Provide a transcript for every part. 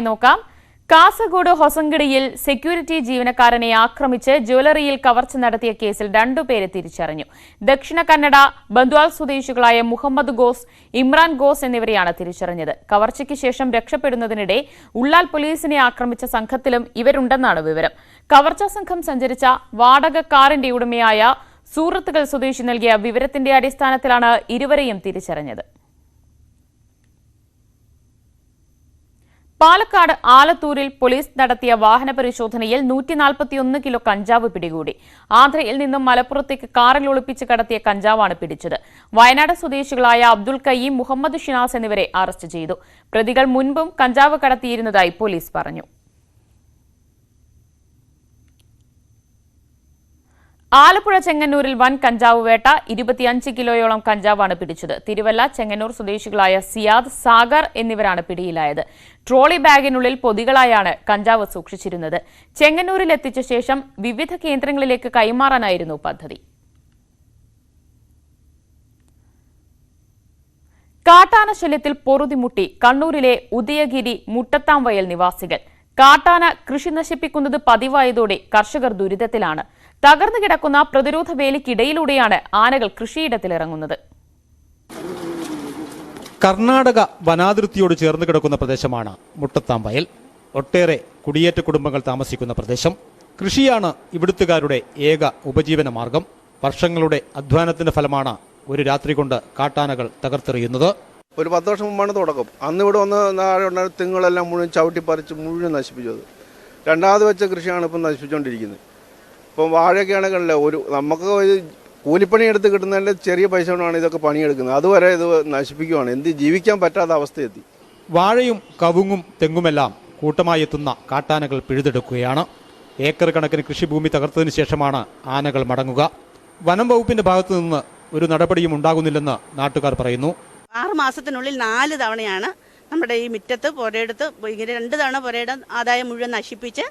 നോക്കാം. കാസർഗോഡ് ഹൊസങ്കടിയിൽ സെക്യൂരിറ്റി ജീവനക്കാരനെ ആക്രമിച്ച് ജ്വല്ലറിയിൽ കവർച്ച നടത്തിയ കേസിൽ 2 പേരെ തിരിച്ചറിഞ്ഞു. ദക്ഷിണ കന്നഡ ബന്ദ്വാൾ സ്വദേശികളായ മുഹമ്മദ് ഗോസ്, ഇമ്രാൻ ഗോസ് എന്നിവരെയാണ് തിരിച്ചറിഞ്ഞത്. കവർച്ചയ്ക്ക് ശേഷം രക്ഷപ്പെടുന്നതിനിടെ ഉള്ളാൽ പോലീസിനെ ആക്രമിച്ച സംഘത്തിലും ഇവരുണ്ടെന്നാണ് വിവരം. കവർച്ചാ സംഘം സഞ്ചരിച്ച വാടക കാറിന്റെ ഉടമയായ സൂറത്തുകൾ സ്വദേശി നൽകിയ വിവരത്തിന്റെ അടിസ്ഥാനത്തിലാണ് ഇരുവരെയും തിരിച്ചറിഞ്ഞത്. പാലക്കാട് ആലത്തൂരിൽ പോലീസ് നടത്തിയ വാഹന പരിശോധനയിൽ 141 കിലോ കഞ്ചാവ് പിടികൂടി. ആന്ധ്രയിൽ നിന്നും മലപ്പുറത്തേക്ക് കാറിൽ ഒളിപ്പിച്ച് കടത്തിയ കഞ്ചാവാണ് പിടിച്ചത്. വയനാട് സ്വദേശികളായ അബ്ദുൾ കയ്യീം, മുഹമ്മദ് ഷിനാസ് എന്നിവരെ അറസ്റ്റ് ചെയ്തു. പ്രതികൾ മുൻപും കഞ്ചാവ് കടത്തിയിരുന്നതായി പോലീസ് പറഞ്ഞു. ആലപ്പുഴ ചെങ്ങന്നൂരിൽ വൻ കഞ്ചാവ് വേട്ട. 25 കിലോയോളം കഞ്ചാവാണ് പിടിച്ചത്. തിരുവല്ല, ചെങ്ങന്നൂർ സ്വദേശികളായ സിയാദ്, സാഗർ എന്നിവരാണ് പിടിയിലായത്. ട്രോളി ബാഗിനുള്ളിൽ പൊതികളായാണ് കഞ്ചാവ് സൂക്ഷിച്ചിരുന്നത്. ചെങ്ങന്നൂരിൽ എത്തിച്ച ശേഷം വിവിധ കേന്ദ്രങ്ങളിലേക്ക് കൈമാറാനായിരുന്നു പദ്ധതി. കാട്ടാന ശല്യത്തിൽ പൊറുതിമുട്ടി കണ്ണൂരിലെ ഉദയഗിരി മുട്ടത്താംവയൽ നിവാസികൾ. കാട്ടാന കൃഷി നശിപ്പിക്കുന്നത് പതിവായതോടെ കർഷകർ ദുരിതത്തിലാണ്. തകർന്നു കിടക്കുന്ന പ്രതിരോധ വേലിക്കിടയിലൂടെയാണ് ആനകൾ കൃഷിയിടത്തിലിറങ്ങുന്നത്. കർണാടക വനാതിർത്തിയോട് ചേർന്ന് കിടക്കുന്ന പ്രദേശമാണ് മുട്ടത്താംവയൽ. ഒട്ടേറെ കുടിയേറ്റ കുടുംബങ്ങൾ താമസിക്കുന്ന പ്രദേശം. കൃഷിയാണ് ഇവിടുത്തുകാരുടെ ഏക ഉപജീവന മാർഗം. വർഷങ്ങളുടെ അധ്വാനത്തിന്റെ ഫലമാണ് ഒരു രാത്രി കൊണ്ട് കാട്ടാനകൾ തകർത്തെറിയുന്നത്. ഒരു 10 വർഷം മുമ്പാണ് തുടക്കം. അന്ന് ഇവിടെ വന്ന് തെങ്ങുകളെല്ലാം മുഴുവൻ ചവിട്ടിപ്പറിച്ച് മുഴുവൻ നശിപ്പിച്ചത്. രണ്ടാമത് വെച്ച കൃഷിയാണ് ഇപ്പം നശിപ്പിച്ചുകൊണ്ടിരിക്കുന്നത്. ഇപ്പം വാഴയൊക്കെയാണെങ്കിൽ നമുക്ക് കൂലിപ്പണി എടുത്ത് കിട്ടുന്നതിൻ്റെ ചെറിയ പൈസ കൊണ്ടാണ് ഇതൊക്കെ പണിയെടുക്കുന്നത്. അതുവരെ ഇത് നശിപ്പിക്കുകയാണ്. ജീവിക്കാൻ പറ്റാത്ത അവസ്ഥയെത്തി. വാഴയും കവുങ്ങും തെങ്ങുമെല്ലാം കൂട്ടമായി എത്തുന്ന കാട്ടാനകൾ പിഴുതെടുക്കുകയാണ്. ഏക്കർ കണക്കിന് കൃഷിഭൂമി തകർത്തതിനു ശേഷമാണ് ആനകൾ മടങ്ങുക. വനം വകുപ്പിന്റെ ഭാഗത്തു നിന്ന് ഒരു നടപടിയും ഉണ്ടാകുന്നില്ലെന്ന് നാട്ടുകാർ പറയുന്നു. 6 മാസത്തിനുള്ളിൽ 4 തവണയാണ് നമ്മുടെ ഈ മുറ്റത്ത് പുരയെടുത്ത് ഇങ്ങനെ 2 തവണ പുരയുടെ ആദായം മുഴുവൻ നശിപ്പിച്ച്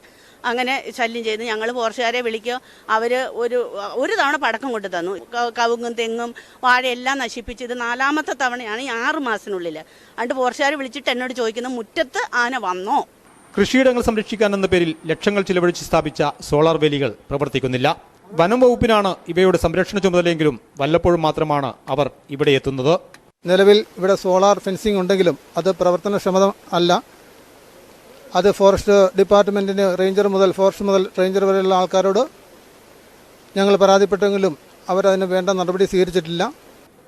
അങ്ങനെ ശല്യം ചെയ്ത് ഞങ്ങൾ ഫോറസ്റ്റുകാരെ വിളിക്കുക. അവർ ഒരു തവണ പടക്കം കൊണ്ടു തന്നു. കവുങ്ങും തെങ്ങും വാഴയെല്ലാം നശിപ്പിച്ച് ഇത് 4ാമത്തെ തവണയാണ് ഈ 6 മാസത്തിനുള്ളിൽ. അതുകൊണ്ട് ഫോറസ്റ്റുകാർ വിളിച്ചിട്ട് എന്നോട് ചോദിക്കുന്നു, മുറ്റത്ത് ആന വന്നോ? കൃഷിയിടങ്ങൾ സംരക്ഷിക്കാനെന്ന പേരിൽ ലക്ഷങ്ങൾ ചിലവഴിച്ച് സ്ഥാപിച്ച സോളാർ വേലികൾ പ്രവർത്തിക്കുന്നില്ല. വനം വകുപ്പിനാണ് ഇവയുടെ സംരക്ഷണ ചുമതലയെങ്കിലും വല്ലപ്പോഴും മാത്രമാണ് അവർ ഇവിടെ എത്തുന്നത്. നിലവിൽ ഇവിടെ സോളാർ ഫെൻസിംഗ് ഉണ്ടെങ്കിലും അത് പ്രവർത്തനക്ഷമത അല്ല. അത് ഫോറസ്റ്റ് ഡിപ്പാർട്ട്മെൻറ്റിന് ഫോറസ്റ്റ് മുതൽ റേഞ്ചർ വരെയുള്ള ആൾക്കാരോട് ഞങ്ങൾ പരാതിപ്പെട്ടെങ്കിലും അവരതിന് വേണ്ട നടപടി സ്വീകരിച്ചിട്ടില്ല.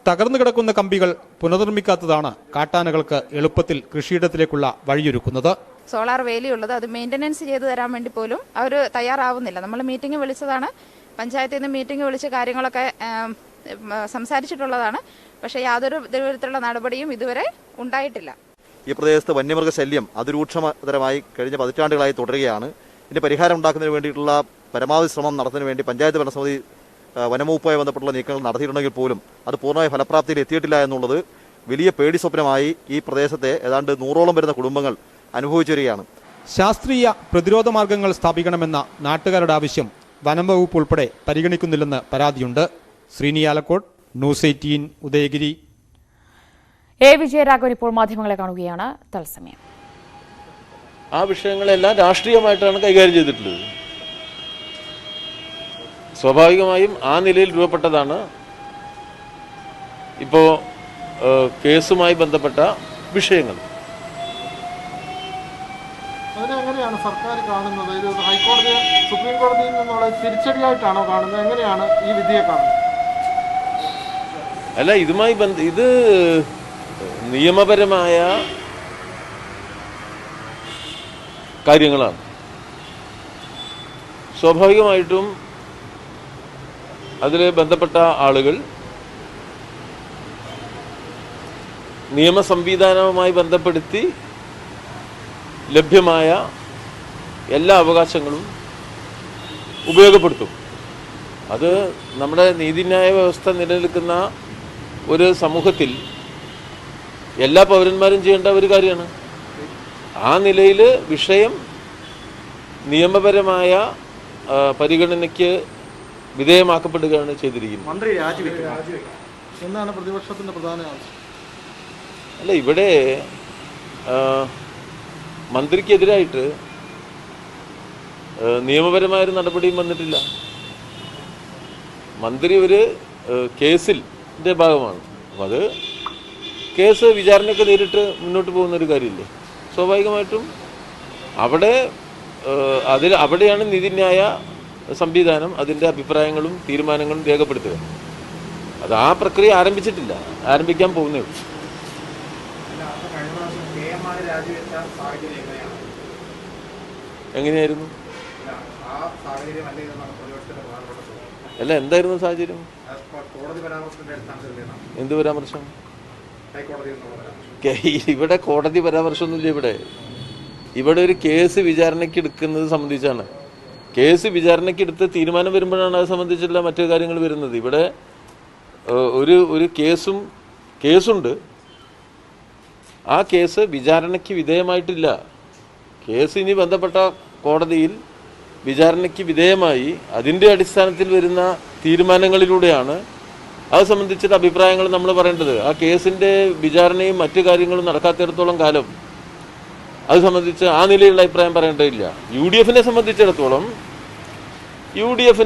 തകർന്നു കിടക്കുന്ന കമ്പികൾ പുനർനിർമ്മിക്കാത്തതാണ് കാട്ടാനകൾക്ക് എളുപ്പത്തിൽ കൃഷിയിടത്തിലേക്കുള്ള വഴിയൊരുക്കുന്നത്. സോളാർ വേലിയുള്ളത് അത് മെയിൻ്റനൻസ് ചെയ്തു തരാൻ വേണ്ടി പോലും അവർ തയ്യാറാവുന്നില്ല. നമ്മൾ മീറ്റിംഗ് വിളിച്ചതാണ്, പഞ്ചായത്തിൽ നിന്ന് മീറ്റിംഗ് വിളിച്ച് കാര്യങ്ങളൊക്കെ സംസാരിച്ചിട്ടുള്ളതാണ്. പക്ഷേ യാതൊരു തരത്തിലുള്ള നടപടിയും ഇതുവരെ ഉണ്ടായിട്ടില്ല. ഈ പ്രദേശത്ത് വന്യമൃഗശല്യം അതിരൂക്ഷതരമായി കഴിഞ്ഞ പതിറ്റാണ്ടുകളായി തുടരുകയാണ്. ഇതിന് പരിഹാരം ഉണ്ടാക്കുന്നതിന് വേണ്ടിയിട്ടുള്ള പരമാവധി ശ്രമം നടത്തുന്നതിന് വേണ്ടി പഞ്ചായത്ത് ഭരണസമിതി വനംവകുപ്പുമായി ബന്ധപ്പെട്ടുള്ള നീക്കങ്ങൾ നടത്തിയിട്ടുണ്ടെങ്കിൽ പോലും അത് പൂർണ്ണമായ ഫലപ്രാപ്തിയിൽ എത്തിയിട്ടില്ല എന്നുള്ളത് വലിയ പേടി സ്വപ്നമായി ഈ പ്രദേശത്തെ ഏതാണ്ട് 100ഓളം വരുന്ന കുടുംബങ്ങൾ അനുഭവിച്ചു വരികയാണ്. ശാസ്ത്രീയ പ്രതിരോധ മാർഗങ്ങൾ സ്ഥാപിക്കണമെന്ന നാട്ടുകാരുടെ ആവശ്യം വനംവകുപ്പ് ഉൾപ്പെടെ പരിഗണിക്കുന്നില്ലെന്ന് പരാതിയുണ്ട്. ശ്രീനി ആലക്കോട്, ന്യൂസ് 18 ഉദയഗിരി. എ വിജയരാഘവൻ ഇപ്പോൾ മാധ്യമങ്ങളെ കാണുകയാണ്. തത്സമയം ആ വിഷയങ്ങളെല്ലാം രാഷ്ട്രീയമായിട്ടാണ് കൈകാര്യം ചെയ്തിട്ടുള്ളത്. സ്വാഭാവികമായും ആ നിലയിൽ രൂപപ്പെട്ടതാണ് ഇപ്പോൾ കേസുമായി ബന്ധപ്പെട്ട വിഷയങ്ങൾ. അതിനെങ്ങനെയാണ് സർക്കാർ കാണുന്നത്? ഇത് ഹൈക്കോടതി സുപ്രീം കോടതിയിൽ നിന്നുള്ള തിരിച്ചടിയായിട്ടാണോ കാണുന്നത്? എങ്ങനെയാണ് ഈ വിധിയെ കാണുന്നത്? അല്ല, ഇത് നിയമപരമായ കാര്യങ്ങളാണ്. സ്വാഭാവികമായിട്ടും അതിൽ ബന്ധപ്പെട്ട ആളുകൾ നിയമ സംവിധാനവുമായി ബന്ധപ്പെടുത്തി ലഭ്യമായ എല്ലാ അവകാശങ്ങളും ഉപയോഗപ്പെടുത്തും. അത് നമ്മുടെ നീതിന്യായ വ്യവസ്ഥ നിലനിൽക്കുന്ന ഒരു സമൂഹത്തിൽ എല്ലാ പൗരന്മാരും ചെയ്യേണ്ട ഒരു കാര്യമാണ്. ആ നിലയിൽ വിഷയം നിയമപരമായ പരിഗണനയ്ക്ക് വിധേയമാക്കപ്പെടുകയാണ് ചെയ്തിരിക്കുന്നത്. മന്ത്രി രാജിവെക്കും എന്നാണ് പ്രതിപക്ഷത്തിന്റെ പ്രധാന ആവശ്യം. അല്ല, ഇവിടെ മന്ത്രിക്കെതിരായിട്ട് നിയമപരമായൊരു നടപടിയും വന്നിട്ടില്ല. മന്ത്രി ഒരു കേസിൻ്റെ ഭാഗമാണ്. അപ്പം അത് കേസ് വിചാരണയൊക്കെ നേരിട്ട് മുന്നോട്ട് പോകുന്നൊരു കാര്യമില്ലേ. സ്വാഭാവികമായിട്ടും അവിടെയാണ് നീതിന്യായ സംവിധാനം അതിൻ്റെ അഭിപ്രായങ്ങളും തീരുമാനങ്ങളും രേഖപ്പെടുത്തുക. അത് ആ പ്രക്രിയ ആരംഭിച്ചിട്ടില്ല, ആരംഭിക്കാൻ പോകുന്നേ ഉള്ളൂ. എങ്ങനെയായിരുന്നു? അല്ല, എന്തായിരുന്നു സാഹചര്യം? എന്ത് പരാമർശം? ഇവിടെ കോടതി പരാമർശമൊന്നുമില്ല. ഇവിടെ ഒരു കേസ് വിചാരണയ്ക്ക് എടുക്കുന്നത് സംബന്ധിച്ചാണ്. കേസ് വിചാരണയ്ക്ക് എടുത്ത് തീരുമാനം വരുമ്പോഴാണ് അത് സംബന്ധിച്ചുള്ള മറ്റു കാര്യങ്ങൾ വരുന്നത്. ഇവിടെ ഒരു കേസുണ്ട്. ആ കേസ് വിചാരണയ്ക്ക് വിധേയമായിട്ടില്ല. കേസ് ഇനി ബന്ധപ്പെട്ട കോടതിയിൽ വിചാരണയ്ക്ക് വിധേയമായി അതിൻ്റെ അടിസ്ഥാനത്തിൽ വരുന്ന തീരുമാനങ്ങളിലൂടെയാണ് അത് സംബന്ധിച്ചിട്ട് അഭിപ്രായങ്ങൾ നമ്മൾ പറയേണ്ടത്. ആ കേസിൻ്റെ വിചാരണയും മറ്റു കാര്യങ്ങളും നടക്കാത്തിടത്തോളം കാലം അത് സംബന്ധിച്ച് ആ നിലയിലുള്ള അഭിപ്രായം പറയേണ്ടതില്ല. UDF സംബന്ധിച്ചിടത്തോളം UDF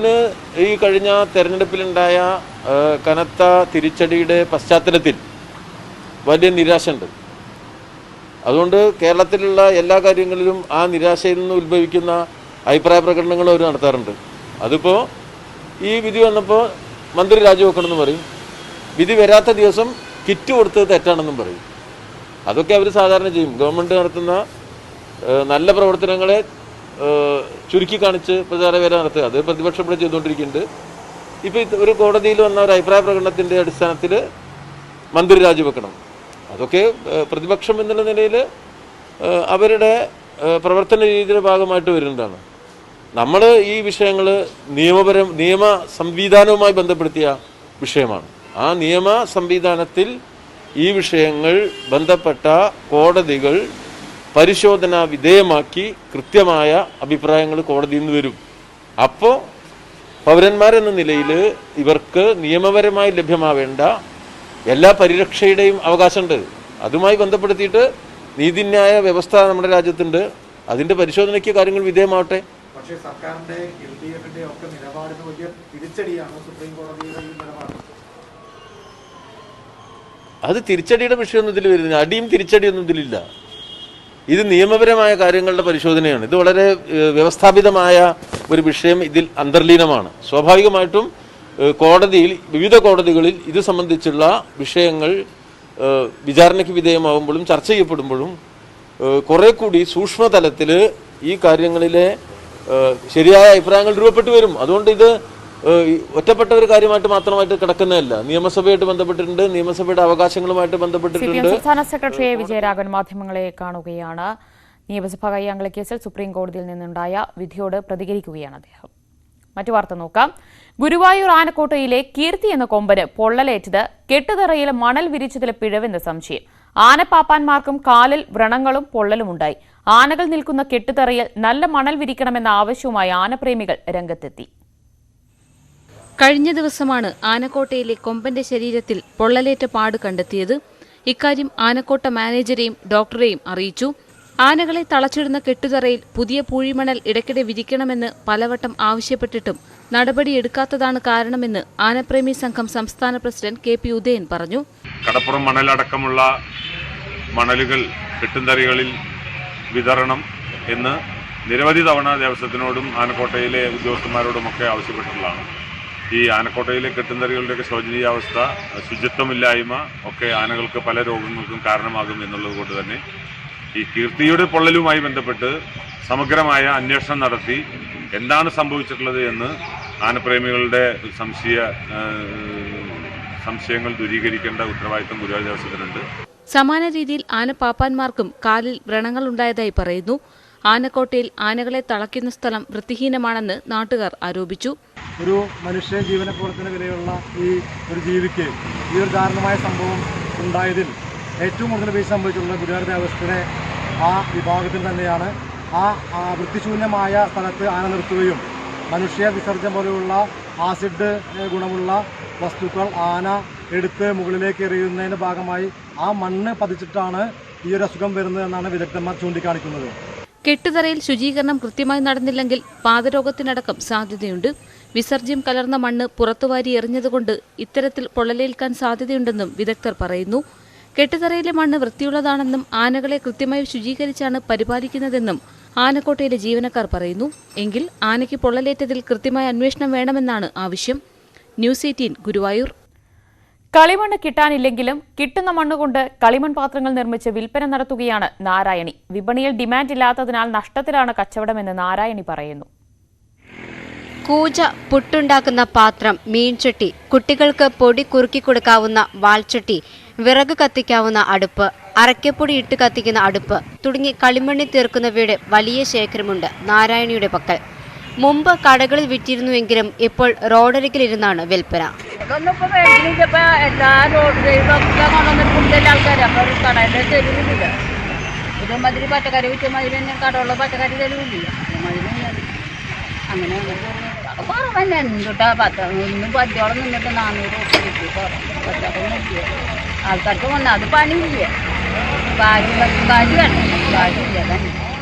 ഈ കഴിഞ്ഞ തെരഞ്ഞെടുപ്പിലുണ്ടായ കനത്ത തിരിച്ചടിയുടെ പശ്ചാത്തലത്തിൽ വലിയ നിരാശയുണ്ട്. അതുകൊണ്ട് കേരളത്തിലുള്ള എല്ലാ കാര്യങ്ങളിലും ആ നിരാശയിൽ നിന്ന് ഉത്ഭവിക്കുന്ന അഭിപ്രായ പ്രകടനങ്ങൾ അവർ നടത്താറുണ്ട്. അതിപ്പോൾ ഈ വിധി വന്നപ്പോൾ മന്ത്രി രാജിവെക്കണമെന്ന് പറയും, വിധി വരാത്ത ദിവസം കിറ്റ് കൊടുത്തത് തെറ്റാണെന്നും പറയും. അതൊക്കെ അവർ സാധാരണ ചെയ്യും. ഗവൺമെൻറ് നടത്തുന്ന നല്ല പ്രവർത്തനങ്ങളെ ചുരുക്കി കാണിച്ച് പ്രചാരവേല നടത്തുക. അത് പ്രതിപക്ഷം ഇവിടെ ചെയ്തുകൊണ്ടിരിക്കുന്നുണ്ട്. ഇപ്പോൾ ഒരു കോടതിയിൽ വന്ന ഒരു അഭിപ്രായ പ്രകടനത്തിൻ്റെ അടിസ്ഥാനത്തിൽ മന്ത്രി രാജിവെക്കണം. അതൊക്കെ പ്രതിപക്ഷം എന്നുള്ള നിലയിൽ അവരുടെ പ്രവർത്തന രീതിയുടെ ഭാഗമായിട്ട് വരുന്നതാണ്. നമ്മൾ ഈ വിഷയങ്ങൾ നിയമ സംവിധാനവുമായി ബന്ധപ്പെടുത്തിയ വിഷയമാണ്. ആ നിയമ സംവിധാനത്തിൽ ഈ വിഷയങ്ങൾ ബന്ധപ്പെട്ട കോടതികൾ പരിശോധന വിധേയമാക്കി കൃത്യമായ അഭിപ്രായങ്ങൾ കോടതിയിൽ നിന്ന് വരും. അപ്പോൾ പൗരന്മാരെന്ന നിലയിൽ ഇവർക്ക് നിയമപരമായി ലഭ്യമാവേണ്ട എല്ലാ പരിരക്ഷയുടെയും അവകാശമുണ്ട്. അതുമായി ബന്ധപ്പെടുത്തിയിട്ട് നീതിന്യായ വ്യവസ്ഥ നമ്മുടെ രാജ്യത്തുണ്ട്. അതിൻ്റെ പരിശോധനയ്ക്ക് കാര്യങ്ങൾ വിധേയമാവട്ടെ. പക്ഷേ സർക്കാരിന്റെ LDF-ന്റെ ഒക്കെ നിലപാടിന് വലിയ തിരിച്ചടിയാണ് സുപ്രീം കോടതിയുടെ നിലപാട്. അത് തിരിച്ചടിയുടെ വിഷയമൊന്നും ഇതിൽ വരുന്നില്ല. അടിയും തിരിച്ചടിയൊന്നും ഇതിലില്ല. ഇത് നിയമപരമായ കാര്യങ്ങളുടെ പരിശോധനയാണ്. ഇത് വളരെ വ്യവസ്ഥാപിതമായ ഒരു വിഷയം ഇതിൽ അന്തർലീനമാണ്. സ്വാഭാവികമായിട്ടും വിവിധ കോടതികളിൽ ഇത് സംബന്ധിച്ചുള്ള വിഷയങ്ങൾ വിചാരണയ്ക്ക് വിധേയമാകുമ്പോഴും ചർച്ച ചെയ്യപ്പെടുമ്പോഴും കുറെ കൂടി സൂക്ഷ്മതലത്തിൽ ഈ കാര്യങ്ങളിലെ ശരിയായ അഭിപ്രായങ്ങൾ രൂപപ്പെട്ടു വരും. അതുകൊണ്ട് ഇത് ഒറ്റപ്പെട്ട ഒരു കാര്യമായിട്ട് മാത്രമായിട്ട് കിടക്കുന്നതല്ല. നിയമസഭയായിട്ട് ബന്ധപ്പെട്ടിട്ടുണ്ട്, നിയമസഭയുടെ അവകാശങ്ങളുമായിട്ട് ബന്ധപ്പെട്ടിട്ടുണ്ട്. സംസ്ഥാന സെക്രട്ടറി വിജയരാഘവൻ മാധ്യമങ്ങളെ കാണുകയാണ്. നിയമസഭാ കയ്യാങ്കളി കേസിൽ സുപ്രീം കോടതിയിൽ നിന്നുണ്ടായ വിധിയോട് പ്രതികരിക്കുകയാണ് അദ്ദേഹം. മറ്റു വാർത്ത നോക്കാം. ഗുരുവായൂർ ആനക്കോട്ടയിലെ കീർത്തി എന്ന കൊമ്പന് പൊള്ളലേറ്റത് കെട്ടുതറയിൽ മണൽ വിരിച്ചതിലെ പിഴവെന്ന് സംശയം. ആനപ്പാപ്പാന്മാർക്കും കാലിൽ വ്രണങ്ങളും പൊള്ളലുമുണ്ടായി. ആനകൾ നിൽക്കുന്ന കെട്ടുതറയിൽ നല്ല മണൽ വിരിക്കണമെന്ന ആവശ്യവുമായി ആനപ്രേമികൾ രംഗത്തെത്തി. കഴിഞ്ഞ ദിവസമാണ് ആനക്കോട്ടയിലെ കൊമ്പന്റെ ശരീരത്തിൽ പൊള്ളലേറ്റ പാട് കണ്ടെത്തിയത്. ഇക്കാര്യം ആനക്കോട്ട മാനേജരെയും ഡോക്ടറെയും അറിയിച്ചു. ആനകളെ തളച്ചിടുന്ന കെട്ടുതറയിൽ പുതിയ പൂഴിമണൽ ഇടയ്ക്കിടെ വിരിക്കണമെന്ന് പലവട്ടം ആവശ്യപ്പെട്ടിട്ടും നടപടിയെടുക്കാത്തതാണ് കാരണമെന്ന് ആനപ്രേമി സംഘം സംസ്ഥാന പ്രസിഡന്റ് KP ഉദയൻ പറഞ്ഞു. കടപ്പുറം മണലടക്കമുള്ള മണലുകൾ കെട്ടുതറകളിൽ വിതരണം എന്ന് നിരവധി തവണ ദേവസ്വത്തിനോടും ആനക്കോട്ടയിലെ ഉദ്യോഗസ്ഥന്മാരോടുമൊക്കെ ആവശ്യപ്പെട്ടിട്ടുള്ളതാണ്. ഈ ആനക്കോട്ടയിലെ കെട്ടുതറകളുടെയൊക്കെ ശോചനീയാവസ്ഥ, ശുചിത്വമില്ലായ്മ ഒക്കെ ആനകൾക്ക് പല രോഗങ്ങൾക്കും കാരണമാകും എന്നുള്ളത് കൊണ്ട് തന്നെ ഈ കീർത്തിയുടെ പൊള്ളലുമായി ബന്ധപ്പെട്ട് സമഗ്രമായ അന്വേഷണം നടത്തി എന്താണ് സംഭവിച്ചിട്ടുള്ളത് എന്ന് ആനപ്രേമികളുടെ സംശയങ്ങൾ ദൂരീകരിക്കേണ്ട ഉത്തരവാദിത്തം ഗുരുവായൂർ ദേവസ്വത്തിനുണ്ട്. സമാന രീതിയിൽ ആനപ്പാപ്പാന്മാർക്കും കാലിൽ വ്രണങ്ങളുണ്ടായതായി പറയുന്നു. ആനക്കോട്ടയിൽ ആനകളെ തളയ്ക്കുന്ന സ്ഥലം വൃത്തിഹീനമാണെന്ന് നാട്ടുകാർ ആരോപിച്ചു. ഒരു മനുഷ്യ ജീവനപ്രവർത്തന വിലയുള്ള ഈ ഒരു ജീവിക്ക് ഈ ഒരു ദാരുണമായ സംഭവം ഉണ്ടായതിൽ ഏറ്റവും കൂടുതൽ വീഴ്ച സംഭവിച്ചിട്ടുള്ള ഗുരുവായൂർ ദേവസ്വത്തിലെ ആ വിഭാഗത്തിൽ തന്നെയാണ്. ആ വൃത്തിശൂന്യമായ സ്ഥലത്ത് ആന നിർത്തുകയും മനുഷ്യ വിസർജനം പോലെയുള്ള ആസിഡ് ഗുണമുള്ള വസ്തുക്കൾ ആന എടുത്ത് മുകളിലേക്ക് എറിയുന്നതിൻ്റെ ഭാഗമായി ആ മണ്ണ് പതിച്ചിട്ടാണ് ഈ ഒരു അസുഖം വരുന്നതെന്നാണ് വിദഗ്ധന്മാർ ചൂണ്ടിക്കാണിക്കുന്നത്. കെട്ടുതറയിൽ ശുചീകരണം കൃത്യമായി നടന്നില്ലെങ്കിൽ പാദരോഗത്തിനടക്കം സാധ്യതയുണ്ട്. വിസർജ്യം കലർന്ന മണ്ണ് പുറത്തുവാരി എറിഞ്ഞതുകൊണ്ട് ഇത്തരത്തിൽ പൊള്ളലേൽക്കാൻ സാധ്യതയുണ്ടെന്നും വിദഗ്ധർ പറയുന്നു. കെട്ടുതറയിലെ മണ്ണ് വൃത്തിയുള്ളതാണെന്നും ആനകളെ കൃത്യമായി ശുചീകരിച്ചാണ് പരിപാലിക്കുന്നതെന്നും ആനക്കോട്ടയിലെ ജീവനക്കാർ പറയുന്നു. എങ്കിൽ ആനയ്ക്ക് പൊള്ളലേറ്റതിൽ കൃത്യമായ അന്വേഷണം വേണമെന്നാണ് ആവശ്യം. ന്യൂസ് 18 ഗുരുവായൂർ. കളിമണ്ണ് കിട്ടാനില്ലെങ്കിലും കിട്ടുന്ന മണ്ണുകൊണ്ട് കളിമൺ പാത്രങ്ങൾ നിർമ്മിച്ച് വിൽപ്പന നടത്തുകയാണ് നാരായണി. വിപണിയിൽ ഡിമാൻഡ് ഇല്ലാത്തതിനാൽ നഷ്ടത്തിലാണ് കച്ചവടമെന്ന് നാരായണി പറയുന്നു. കൂജ, പുട്ടുണ്ടാക്കുന്ന പാത്രം, മീൻചട്ടി, കുട്ടികൾക്ക് പൊടി കുറുക്കി കൊടുക്കാവുന്ന വാൾച്ചട്ടി, വിറക് കത്തിക്കാവുന്ന അടുപ്പ്, അരക്കപ്പൊടി ഇട്ട് കത്തിക്കുന്ന അടുപ്പ് തുടങ്ങി കളിമണ്ണി തീർക്കുന്നവയുടെ വലിയ ശേഖരമുണ്ട് നാരായണിയുടെ പക്കൽ. മുമ്പ് കടകളിൽ വിറ്റിരുന്നുവെങ്കിലും ഇപ്പോൾ റോഡരികിലിരുന്നാണ് വിൽപ്പന. ഇതേമാതിരി പച്ചക്കറി വിറ്റമാതിരി തന്നെ കടമുള്ള പച്ചക്കറി തരുമില്ല. അങ്ങനെ കുറവ് തന്നെ എന്തുട്ടാ ഇന്നും പത്തോളം നിന്നിട്ട് 400 രൂപ കിട്ടി. ആൾക്കാർക്ക് വന്നാൽ അത് പണിയില്ല, കാശ് വേണം, കാശില്ല തന്നെ.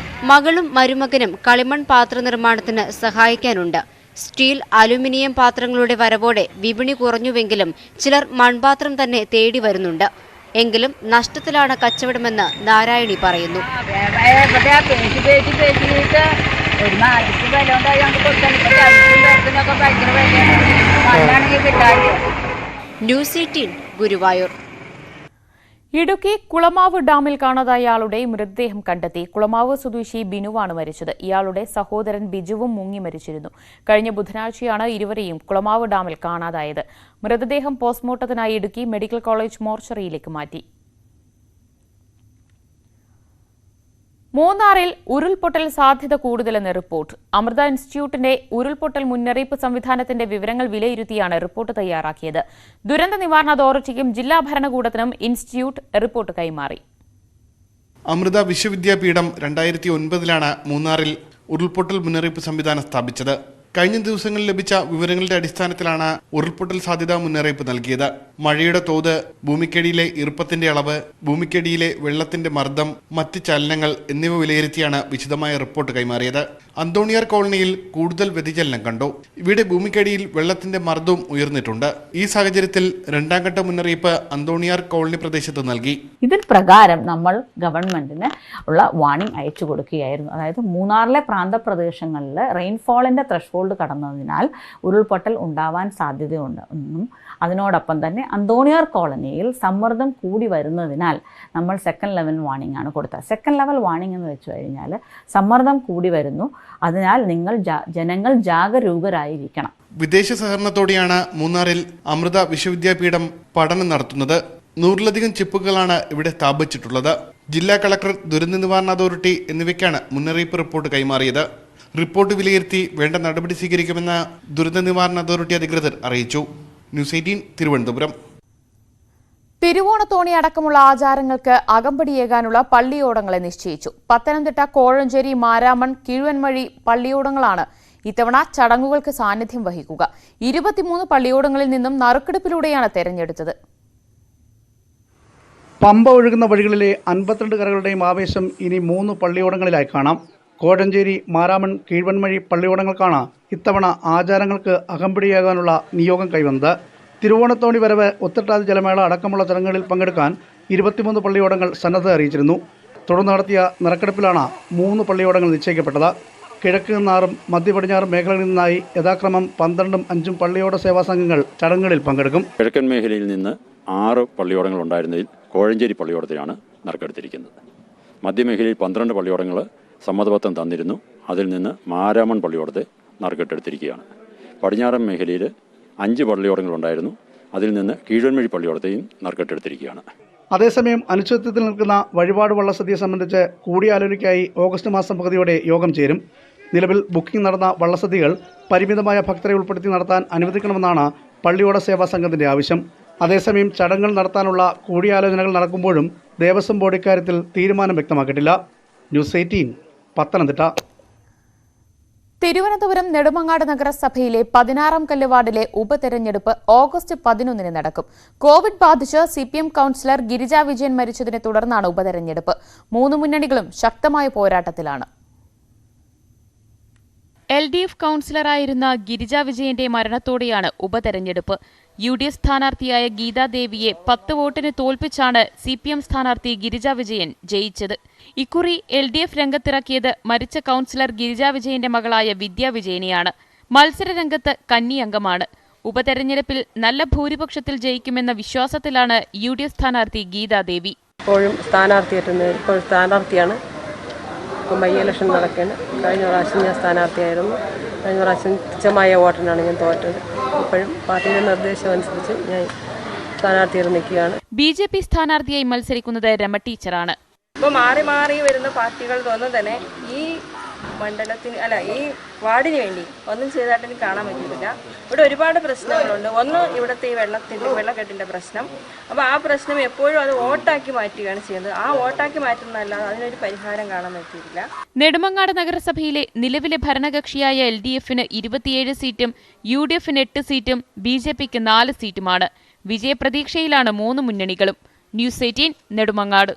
മകളും മരുമകനും കളിമൺ പാത്ര നിർമ്മാണത്തിന് സഹായിക്കാനുണ്ട്. സ്റ്റീൽ, അലുമിനിയം പാത്രങ്ങളുടെ വരവോടെ വിപണി കുറഞ്ഞുവെങ്കിലും ചിലർ മൺപാത്രം തന്നെ തേടി വരുന്നുണ്ട്. എങ്കിലും നഷ്ടത്തിലാണ് കച്ചവടമെന്ന് നാരായണി പറയുന്നു. ഒരു മാറ്റിക്ക് വില ഉണ്ടായി കൊടുക്കാൻ ഭയങ്കര വിലയാണ്. മണ്ണാണെങ്കിൽ കിട്ടാനില്ല. ന്യൂസ് 18 ഗുരുവായൂർ. ഇടുക്കി കുളമാവ് ഡാമിൽ കാണാതായ ആളുടെ മൃതദേഹം കണ്ടെത്തി. കുളമാവ് സ്വദേശി ബിനുവാണ് മരിച്ചത്. ഇയാളുടെ സഹോദരൻ ബിജുവും മുങ്ങി മരിച്ചിരുന്നു. കഴിഞ്ഞ ബുധനാഴ്ചയാണ് ഇരുവരെയും കുളമാവ് ഡാമിൽ കാണാതായത്. മൃതദേഹം പോസ്റ്റ്മോർട്ടത്തിനായി ഇടുക്കി മെഡിക്കൽ കോളേജ് മോർച്ചറിയിലേക്ക് മാറ്റി. മൂന്നാറിൽ ഉരുൾപൊട്ടൽ സാധ്യത കൂടുതലെന്ന് റിപ്പോർട്ട്. അമൃത ഇൻസ്റ്റിറ്റ്യൂട്ടിന്റെ ഉരുൾപൊട്ടൽ മുന്നറിയിപ്പ് സംവിധാനത്തിന്റെ വിവരങ്ങൾ വിലയിരുത്തിയാണ് റിപ്പോർട്ട് തയ്യാറാക്കിയത്. ദുരന്ത നിവാരണ അതോറിറ്റിക്കും ജില്ലാ ഭരണകൂടത്തിനും ഇൻസ്റ്റിറ്റ്യൂട്ട് റിപ്പോർട്ട് കൈമാറി. അമൃത വിശ്വവിദ്യാപീഠം 2009 മൂന്നാറിൽ ഉരുൾപൊട്ടൽ മുന്നറിയിപ്പ് സംവിധാനം സ്ഥാപിച്ചത്. കഴിഞ്ഞ ദിവസങ്ങളിൽ ലഭിച്ച വിവരങ്ങളുടെ അടിസ്ഥാനത്തിലാണ് ഉരുൾപൊട്ടൽ സാധ്യതാ മുന്നറിയിപ്പ് നൽകിയത്. മഴയുടെ തോത്, ഭൂമിക്കടിയിലെ ഈർപ്പത്തിന്റെ അളവ്, ഭൂമിക്കടിയിലെ വെള്ളത്തിന്റെ മർദ്ദം, മറ്റ് ചലനങ്ങൾ എന്നിവ വിലയിരുത്തിയാണ് വിശദമായ റിപ്പോർട്ട് കൈമാറിയത്. അന്തോണിയാർ കോളനിയിൽ കൂടുതൽ വ്യതിചലനം കണ്ടു. ഇവിടെ ഭൂമിക്കടിയിൽ വെള്ളത്തിന്റെ മർദ്ദവും ഉയർന്നിട്ടുണ്ട്. ഈ സാഹചര്യത്തിൽ രണ്ടാം ഘട്ട മുന്നറിയിപ്പ് അന്തോണിയാർ കോളനി പ്രദേശത്ത് നൽകി. ഇതിൽ പ്രകാരം നമ്മൾ ഗവൺമെന്റിന് ഉള്ള വാർണിംഗ് അയച്ചു കൊടുക്കുകയായിരുന്നു. അതായത് മൂന്നാറിലെ പ്രാന്തപ്രദേശങ്ങളിൽ റെയിൻഫോളിന്റെ ത്രഷ്ഹോൾഡ് കടന്നതിനാൽ ഉരുൾപൊട്ടൽ ഉണ്ടാവാൻ സാധ്യതയുണ്ട് എന്നും അതിനോടൊപ്പം തന്നെ അന്തോണിയാർ കോളനിയിൽ സമ്മർദ്ദം കൂടി വരുന്നതിനാൽ നമ്മൾ സെക്കൻഡ് ലെവൽ വാർണിംഗ് ആണ് കൊടുത്തത്. സെക്കൻഡ് ലെവൽ വാർണിംഗ് എന്ന് വെച്ച് കഴിഞ്ഞാൽ സമ്മർദ്ദം കൂടി വരുന്നു, അതിനാൽ ജനങ്ങൾ ജാഗരൂകരായിരിക്കണം. വിദേശ സഹകരണത്തോടെയാണ് മൂന്നാറിൽ അമൃത വിശ്വവിദ്യാപീഠം പഠനം നടത്തുന്നത്. 100-ലധികം ചിപ്പുകളാണ് ഇവിടെ സ്ഥാപിച്ചിട്ടുള്ളത്. ജില്ലാ കളക്ടർ, ദുരന്ത നിവാരണ അതോറിറ്റി എന്നിവയ്ക്കാണ് മുന്നറിയിപ്പ് റിപ്പോർട്ട് കൈമാറിയത്. റിപ്പോർട്ട് വിലയിരുത്തി വേണ്ട നടപടി സ്വീകരിക്കുമെന്ന് ദുരന്ത നിവാരണ അതോറിറ്റി അധികൃതർ അറിയിച്ചു. ന്യൂസ് 18 തിരുവനന്തപുരം. തിരുവോണത്തോണി അടക്കമുള്ള ആചാരങ്ങൾക്ക് അകമ്പടിയേകാനുള്ള പള്ളിയോടങ്ങളെ നിശ്ചയിച്ചു. പത്തനംതിട്ട, കോഴഞ്ചേരി, മാരാമൺ, കിഴുവൻമഴി പള്ളിയോടങ്ങളാണ് ഇത്തവണ ചടങ്ങുകൾക്ക് സാന്നിധ്യം വഹിക്കുക. 23 പള്ളിയോടങ്ങളിൽ നിന്നും നറുക്കെടുപ്പിലൂടെയാണ് തെരഞ്ഞെടുത്തത്. പമ്പ ഒഴുകുന്ന വഴികളിലെ 52 കരകളുടെയും ആവേശം ഇനി 3 പള്ളിയോടങ്ങളിലായി കാണാം. കോഴഞ്ചേരി, മാരാമൺ, കീഴ്വൻമഴി പള്ളിയോടങ്ങൾക്കാണ് ഇത്തവണ ആചാരങ്ങൾക്ക് അകമ്പടിയാകാനുള്ള നിയോഗം കൈവന്നത്. തിരുവോണത്തോണി വരവ്, ഒത്തട്ടാതി ജലമേള അടക്കമുള്ള ചടങ്ങുകളിൽ പങ്കെടുക്കാൻ 23 പള്ളിയോടങ്ങൾ സന്നദ്ധത അറിയിച്ചിരുന്നു. തുടർന്ന് നടത്തിയ നറുക്കെടുപ്പിലാണ് 3 പള്ളിയോടങ്ങൾ നിശ്ചയിക്കപ്പെട്ടത്. കിഴക്ക് നിന്നാറും മധ്യ പടിഞ്ഞാറും മേഖലകളിൽ നിന്നായി യഥാക്രമം 12ഉം 5ഉം പള്ളിയോട സേവാ സംഘങ്ങൾ ചടങ്ങുകളിൽ പങ്കെടുക്കും. കിഴക്കൻ മേഖലയിൽ നിന്ന് 6 പള്ളിയോടങ്ങൾ ഉണ്ടായിരുന്നതിൽ കോഴഞ്ചേരി പള്ളിയോടത്തിലാണ് നറുക്കെടുത്തിരിക്കുന്നത്. മധ്യമേഖലയിൽ 12 പള്ളിയോടങ്ങൾ സമ്മതപത്രം തന്നിരുന്നു. അതിൽ നിന്ന് മാരാമൺ പള്ളിയോടത്തെ നറുക്കെട്ടെടുത്തിരിക്കുകയാണ്. പടിഞ്ഞാറൻ മേഖലയിൽ 5 പള്ളിയോടങ്ങളുണ്ടായിരുന്നു. അതിൽ നിന്ന് കീഴ്വൻമഴി പള്ളിയോടത്തെയും നറുക്കെട്ടെടുത്തിരിക്കുകയാണ്. അതേസമയം അനിശ്ചിതത്വത്തിൽ നിൽക്കുന്ന വഴിപാട് വള്ളസദ്യ സംബന്ധിച്ച് കൂടിയാലോചനയ്ക്കായി ഓഗസ്റ്റ് മാസം പകുതിയോടെ യോഗം ചേരും. നിലവിൽ ബുക്കിംഗ് നടന്ന വള്ളസദ്യകൾ പരിമിതമായ ഭക്തരെ ഉൾപ്പെടുത്തി നടത്താൻ അനുവദിക്കണമെന്നാണ് പള്ളിയോട സേവാ സംഘത്തിന്റെ ആവശ്യം. അതേസമയം ചടങ്ങുകൾ നടത്താനുള്ള കൂടിയാലോചനകൾ നടക്കുമ്പോഴും ദേവസ്വം ബോർഡ് ഇക്കാര്യത്തിൽ തീരുമാനം വ്യക്തമാക്കിയിട്ടില്ല. ന്യൂസ് 18 പത്തനംതിട്ട. തിരുവനന്തപുരം നെടുമങ്ങാട് നഗരസഭയിലെ 16-ാം കല്ല് വാർഡിലെ ഉപതെരഞ്ഞെടുപ്പ് ഓഗസ്റ്റ് 11-ന് നടക്കും. കോവിഡ് ബാധിച്ച് CPM കൌൺസിലർ ഗിരിജ വിജയൻ മരിച്ചതിനെ തുടർന്നാണ് ഉപതെരഞ്ഞെടുപ്പ്. 3 മുന്നണികളും ശക്തമായ പോരാട്ടത്തിലാണ്. LDF കൌൺസിലറായിരുന്ന ഗിരിജ വിജയന്റെ മരണത്തോടെയാണ് ഉപതെരഞ്ഞെടുപ്പ്. UDF സ്ഥാനാർത്ഥിയായ ഗീതാദേവിയെ 10 വോട്ടിന് തോൽപ്പിച്ചാണ് CPM സ്ഥാനാർത്ഥി ഗിരിജ വിജയൻ ജയിച്ചത്. ഇക്കുറി LDF രംഗത്തിറക്കിയത് മരിച്ച കൌൺസിലർ ഗിരിജ വിജയന്റെ മകളായ വിദ്യാ വിജയനെയാണ്. മത്സരരംഗത്ത് കന്നി അംഗമാണ്. ഉപതെരഞ്ഞെടുപ്പിൽ നല്ല ഭൂരിപക്ഷത്തിൽ ജയിക്കുമെന്ന വിശ്വാസത്തിലാണ് UDF സ്ഥാനാർത്ഥി ഗീതാദേവി. ഇപ്പോഴും സ്ഥാനാർത്ഥിയാണ്. ഇപ്പം ബൈ ഇലക്ഷൻ നടക്കുകയാണ്. കഴിഞ്ഞ പ്രാവശ്യം ഞാൻ സ്ഥാനാർത്ഥിയായിരുന്നു. കഴിഞ്ഞ പ്രാവശ്യം തുച്ഛമായ വോട്ടിനാണ് ഞാൻ തോറ്റത്. ഇപ്പോഴും പാർട്ടിയുടെ നിർദ്ദേശം അനുസരിച്ച് ഞാൻ സ്ഥാനാർത്ഥിയായി നിൽക്കുകയാണ്. BJP സ്ഥാനാർത്ഥിയായി മത്സരിക്കുന്നത് രമ ടീച്ചറാണ്. ഇപ്പോൾ മാറി മാറി വരുന്ന പാർട്ടികളിലൊന്നും തന്നെ ഈ മണ്ഡലത്തിന് ഈ വാർഡിന് വേണ്ടി ഒന്നും ചെയ്തതായിട്ട് എനിക്ക് കാണാൻ പറ്റുന്നില്ല. ഇവിടെ ഒരുപാട് പ്രശ്നങ്ങളുണ്ട്. ഒന്ന് ഇവിടുത്തെ ഈ വെള്ളക്കെട്ടിൻ്റെ പ്രശ്നം. അപ്പോൾ ആ പ്രശ്നം എപ്പോഴും അത് വോട്ടാക്കി മാറ്റുകയാണ് ചെയ്യുന്നത്. ആ വോട്ടാക്കി മാറ്റുന്നതല്ലാതെ അതിനൊരു പരിഹാരം കാണാൻ പറ്റിയിട്ടില്ല. നെടുമങ്ങാട് നഗരസഭയിലെ നിലവിലെ ഭരണകക്ഷിയായ LDFന് 27 സീറ്റും UDFന് 8 സീറ്റും BJPക്ക് 4 സീറ്റുമാണ്. വിജയപ്രതീക്ഷയിലാണ് 3 മുന്നണികളും. ന്യൂസ് 18 നെടുമങ്ങാട്.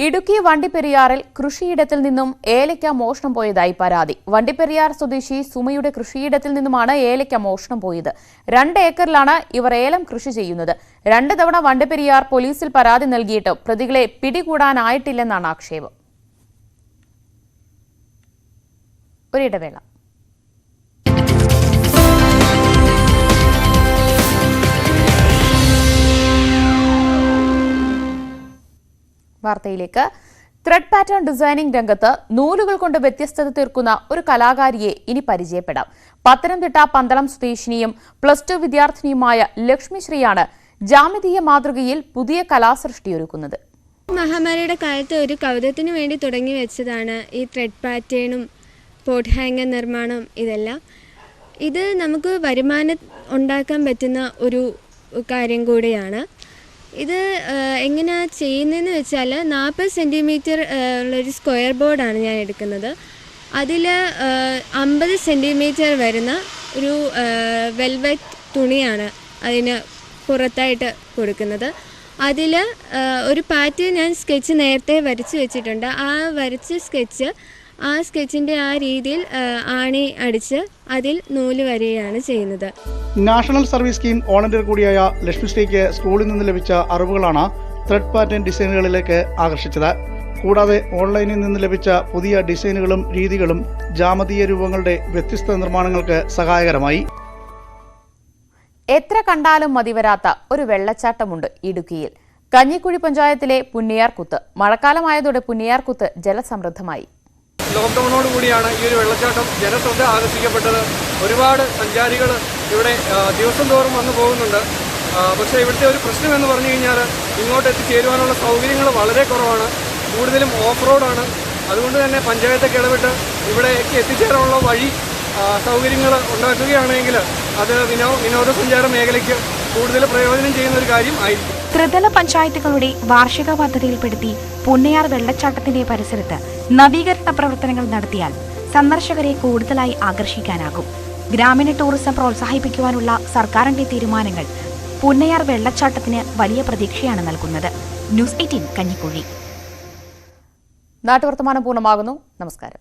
ഇടുക്കി വണ്ടിപ്പെരിയാറിൽ കൃഷിയിടത്തിൽ നിന്നും ഏലയ്ക്ക മോഷണം പോയതായി പരാതി. വണ്ടിപ്പെരിയാർ സ്വദേശി സുമയുടെ കൃഷിയിടത്തിൽ നിന്നുമാണ് ഏലയ്ക്ക മോഷണം പോയത്. 2 ഏക്കറിലാണ് ഇവർ ഏലം കൃഷി ചെയ്യുന്നത്. 2 തവണ വണ്ടിപ്പെരിയാർ പോലീസിൽ പരാതി നൽകിയിട്ടും പ്രതികളെ പിടികൂടാനായിട്ടില്ലെന്നാണ് ആക്ഷേപം. ഒരിടവേള. വാർത്തയിലേക്ക്. ത്രെഡ് പാറ്റേൺ ഡിസൈനിംഗ് രംഗത്ത് നൂലുകൾ കൊണ്ട് വ്യത്യസ്തത തീർക്കുന്ന ഒരു കലാകാരിയെ ഇനി പരിചയപ്പെടാം. പത്തനംതിട്ട പന്തളം സ്വദേശിനിയും +2 വിദ്യാർത്ഥിനിയുമായ ലക്ഷ്മി ശ്രീയാണ് ജാമിതീയ മാതൃകയിൽ പുതിയ കലാസൃഷ്ടിയൊരുക്കുന്നത്. മഹാമാരിയുടെ കാലത്ത് ഒരു കൗതുകത്തിന് വേണ്ടി തുടങ്ങി വെച്ചതാണ് ഈ ത്രെഡ് പാറ്റേണും പോട്ട് ഹാങ്ങർ നിർമ്മാണം. ഇതെല്ലാം ഇത് നമുക്ക് വരുമാനം ഉണ്ടാക്കാൻ പറ്റുന്ന ഒരു കാര്യം കൂടിയാണ്. ഇത് എങ്ങനെയാണ് ചെയ്യുന്നതെന്ന് വെച്ചാൽ 40 സെൻറ്റിമീറ്റർ ഉള്ളൊരു സ്ക്വയർ ബോർഡാണ് ഞാൻ എടുക്കുന്നത്. അതിൽ 50 സെൻറ്റിമീറ്റർ വരുന്ന ഒരു വെൽവെറ്റ് തുണിയാണ് അതിന് പുറത്തായിട്ട് കൊടുക്കുന്നത്. അതിൽ ഒരു പാറ്റേൺ ഞാൻ സ്കെച്ച് നേരത്തെ വരച്ച് വെച്ചിട്ടുണ്ട്. ആ വരച്ച സ്കെച്ച് ആ സ്കെച്ചിൻ്റെ ആ രീതിയിൽ ആണി അടിച്ച് അതിൽ നൂല് വരികയാണ് ചെയ്യുന്നത്. നാഷണൽ സർവീസ് സ്കീം വോളണ്ടിയർ കൂടിയായ ലക്ഷ്മിശ്രീക്ക് സ്കൂളിൽ നിന്ന് ലഭിച്ച അറിവുകളാണ് ത്രെഡ് പാറ്റേൺ ഡിസൈനുകളിലേക്ക് ആകർഷിച്ചത്. കൂടാതെ ഓൺലൈനിൽ നിന്ന് ലഭിച്ച പുതിയ ഡിസൈനുകളും രീതികളും ജാമതീയ രൂപങ്ങളുടെ വ്യത്യസ്ത നിർമ്മാണങ്ങൾക്ക് സഹായകരമായി. എത്ര കണ്ടാലും മതിവരാത്ത ഒരു വെള്ളച്ചാട്ടമുണ്ട് ഇടുക്കിയിൽ. കഞ്ഞിക്കുഴി പഞ്ചായത്തിലെ പുന്നിയാർകുത്ത്. മഴക്കാലമായതോടെ പുന്നിയാർകുത്ത് ജലസമൃദ്ധമായി. ലോക്ക്ഡൗണോട് കൂടിയാണ് ഈ ഒരു വെള്ളച്ചാട്ടം ജനശ്രദ്ധ ആകർഷിക്കപ്പെട്ടത്. ഒരുപാട് സഞ്ചാരികൾ ഇവിടെ ദിവസം തോറും വന്നു പോകുന്നുണ്ട്. പക്ഷേ ഇവിടുത്തെ ഒരു പ്രശ്നം എന്ന് പറഞ്ഞു കഴിഞ്ഞാൽ ഇങ്ങോട്ട് എത്തിച്ചേരുവാനുള്ള സൗകര്യങ്ങൾ വളരെ കുറവാണ്. കൂടുതലും ഓഫ് റോഡാണ്. അതുകൊണ്ട് തന്നെ പഞ്ചായത്തൊക്കെ ഇടപെട്ട് ഇവിടേക്ക് എത്തിച്ചേരാനുള്ള വഴി സൗകര്യങ്ങൾ ഉണ്ടാക്കുകയാണെങ്കിൽ അത് വിനോദസഞ്ചാര മേഖലയ്ക്ക് കൂടുതൽ പ്രയോജനം ചെയ്യുന്ന ഒരു കാര്യം ആയിരിക്കും. ത്രിതല പഞ്ചായത്തുകളുടെ വാർഷിക പദ്ധതിയിൽപ്പെടുത്തി പുന്നയാർ വെള്ളച്ചാട്ടത്തിന്റെ പരിസരത്ത് നവീകരണ പ്രവർത്തനങ്ങൾ നടത്തിയാൽ സന്ദർശകരെ കൂടുതലായി ആകർഷിക്കാനാകും. ഗ്രാമീണ ടൂറിസം പ്രോത്സാഹിപ്പിക്കുവാനുള്ള സർക്കാരിന്റെ തീരുമാനങ്ങൾ പുന്നയാർ വെള്ളച്ചാട്ടത്തിന് വലിയ പ്രതീക്ഷയാണ് നൽകുന്നത്. ന്യൂസ് 18 കഞ്ഞിക്കുഴി. നാട്ടുവർത്തമാനം പൂർണ്ണമാകുന്നു. നമസ്കാരം.